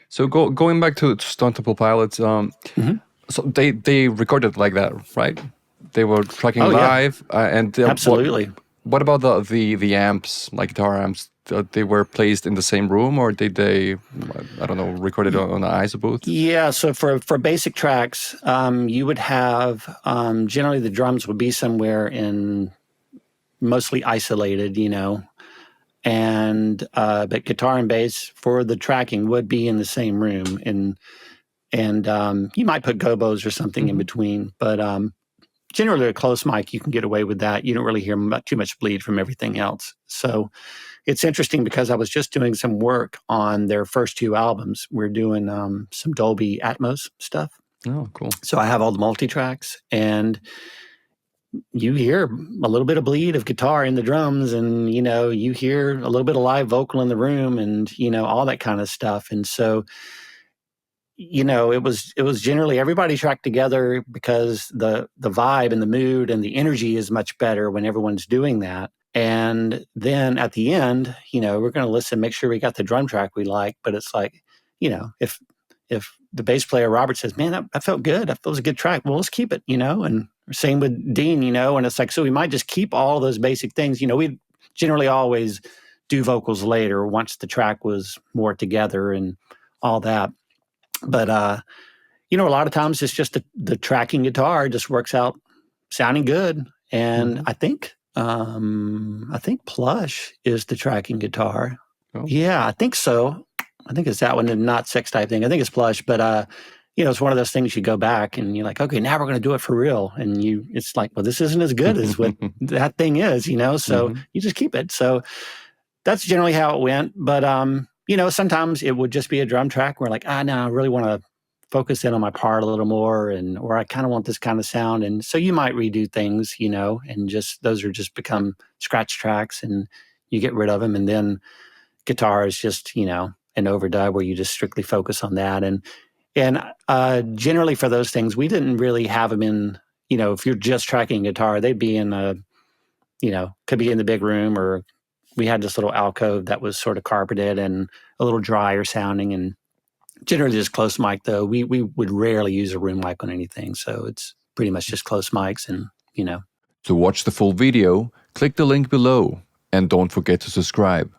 So going back to Stone Temple Pilots, Mhm. so they recorded like that, right? They were tracking Oh yeah, live, and absolutely. what about the amps, like guitar amps? They were placed in the same room, or did they, I don't know, recorded on an ISO booth? Yeah, so for basic tracks, you would have generally the drums would be somewhere in mostly isolated, and but guitar and bass for the tracking would be in the same room, and you might put gobos or something in between, but generally a close mic you can get away with that. You don't really hear too much bleed from everything else. So it's interesting because I was just doing some work on their first two albums. We're doing some Dolby Atmos stuff. Oh, cool. So I have all the multi-tracks, and you hear a little bit of bleed of guitar in the drums, and you hear a little bit of live vocal in the room, and all that kind of stuff. And so it was generally everybody tracked together because the vibe and the mood and the energy is much better when everyone's doing that. And then at the end, we're going to listen, make sure we got the drum track we like. But it's like, if the bass player Robert says, "Man, that felt good. That was a good track," well, let's keep it. And same with Dean. And it's like, so we might just keep all those basic things. We generally always do vocals later once the track was more together and all that. But a lot of times it's just the tracking guitar just works out sounding good. And I think Plush is the tracking guitar. Oh. Yeah, I think so. I think it's that one and not Sex Type Thing. I think it's Plush, but it's one of those things you go back and you're like, okay, now we're going to do it for real. And it's like, well, this isn't as good as what that thing is, so you just keep it. So that's generally how it went. But, sometimes it would just be a drum track where like, no, I really want to focus in on my part a little more, or I kind of want this kind of sound. And so you might redo things, and just those are just become scratch tracks and you get rid of them. And then guitar is just, an overdub where you just strictly focus on that. And generally for those things, we didn't really have them in, if you're just tracking guitar, they'd be in could be in the big room, or we had this little alcove that was sort of carpeted and a little drier sounding, and generally just close mic though. We would rarely use a room mic on anything. So it's pretty much just close mics and. To watch the full video, click the link below and don't forget to subscribe.